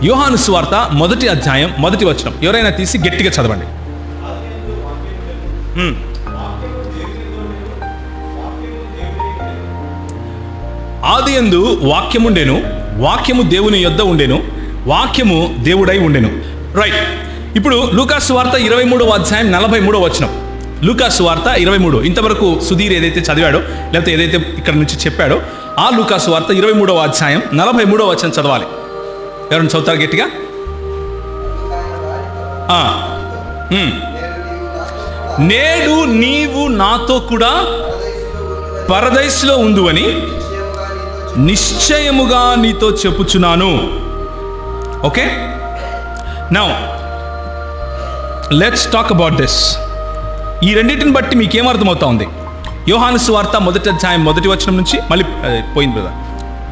యోహాను సువార్త 1వ అధ్యాయం 1వ వచనం ఎవరైనా తీసి గట్టిగా చదవండి. ఆదియందు వాక్యముండెను, వాక్యము దేవుని యొద్ద ఉండెను, వాక్యము దేవుడై ఉండెను. రైట్. ఇప్పుడు లూకా సువార్త 23వ అధ్యాయం 43వ వచనం. లూకా సువార్త 23. ఇంతవరకు సుధీర్ ఏదైతే చదివాడో లేకపోతే ఏదైతే ఇక్కడ నుంచి చెప్పాడో ఆ లూకా సువార్త 23వ అధ్యాయం 43వ వచనం చదవాలి. ఎవరైనా చదువుతారు గట్టిగా? నేడు నీవు నాతో కూడా పరదైసులో ఉందువని నిశ్చయముగా నీతో చెప్పుచున్నాను. Okay, now let's talk about this. ఈ రెండింటిని బట్టి మీకేమర్థమవుతా ఉంది? యోహాను సువార్త 1వ అధ్యాయం 1వ వచనం నుంచి మళ్ళీ పోయింది బ్రదర్.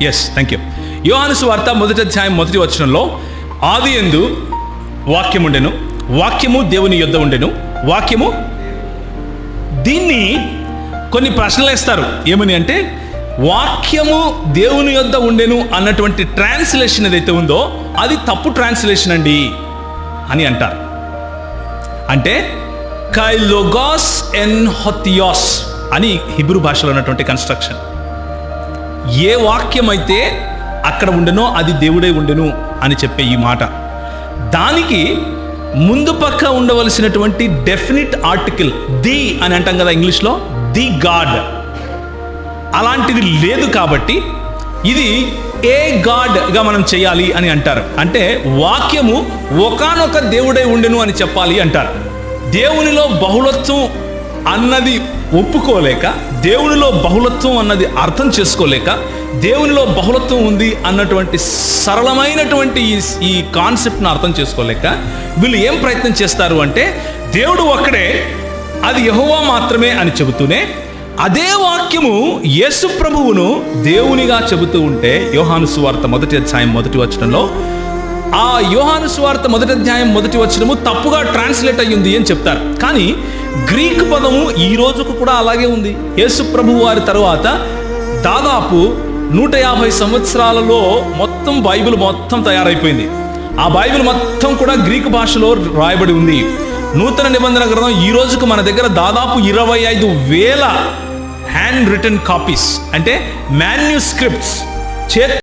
Yes, thank you. యోహాను సువార్త 1వ అధ్యాయం 1వ వచనంలో ఆదియందు వాక్యముండెను, వాక్యము దేవుని యొద్ద ఉండెను, వాక్యము. దీన్ని కొన్ని ప్రశ్నలు వేస్తారు. ఏమని అంటే, వాక్యము దేవుని యొద్ద ఉండెను అన్నటువంటి ట్రాన్స్లేషన్ ఏదైతే ఉందో అది తప్పు ట్రాన్స్లేషన్ అండి అని అంటారు. అంటే కైలోగాస్ ఎన్ హొథియోస్ అని హిబ్రూ భాషలో ఉన్నటువంటి కన్స్ట్రక్షన్. ఏ వాక్యం అయితే అక్కడ ఉండెనో అది దేవుడై ఉండెను అని చెప్పే ఈ మాట, దానికి ముందు పక్క ఉండవలసినటువంటి డెఫినిట్ ఆర్టికల్ ది అని అంటాం కదా ఇంగ్లీష్లో, ది గాడ్, అలాంటిది లేదు. కాబట్టి ఇది ఏ గాడ్గా మనం చేయాలి అని అంటారు. అంటే వాక్యము ఒకానొక దేవుడై ఉండెను అని చెప్పాలి అంటారు. దేవునిలో బహుళత్వం అన్నది ఒప్పుకోలేక, దేవునిలో బహుళత్వం అన్నది అర్థం చేసుకోలేక, దేవునిలో బహుళత్వం ఉంది అన్నటువంటి సరళమైనటువంటి ఈ కాన్సెప్ట్ను అర్థం చేసుకోలేక వీళ్ళు ఏం ప్రయత్నం చేస్తారు అంటే, దేవుడు ఒక్కడే, అది యెహోవా మాత్రమే అని చెబుతూనే అదే వాక్యము యేసు ప్రభువును దేవునిగా చెబుతూ ఉంటే యోహాను సువార్త 1వ అధ్యాయం 1వ వచనంలో ఆ యోహాను సువార్త 1వ అధ్యాయం 1వ వచనము తప్పుగా ట్రాన్స్లేట్ అయ్యింది అని చెప్తారు. కానీ గ్రీక్ పదము ఈ రోజుకు కూడా అలాగే ఉంది. యేసు ప్రభువు వారి తరువాత దాదాపు 150 సంవత్సరాలలో మొత్తం బైబిల్ మొత్తం తయారైపోయింది. ఆ బైబిల్ మొత్తం కూడా గ్రీకు భాషలో రాయబడి ఉంది. నూతన నిబంధన గ్రంథం ఈ రోజుకు మన దగ్గర దాదాపు 25,000 హ్యాండ్ రిటన్ కాపీస్, అంటే మాన్యుస్క్రిప్ట్స్,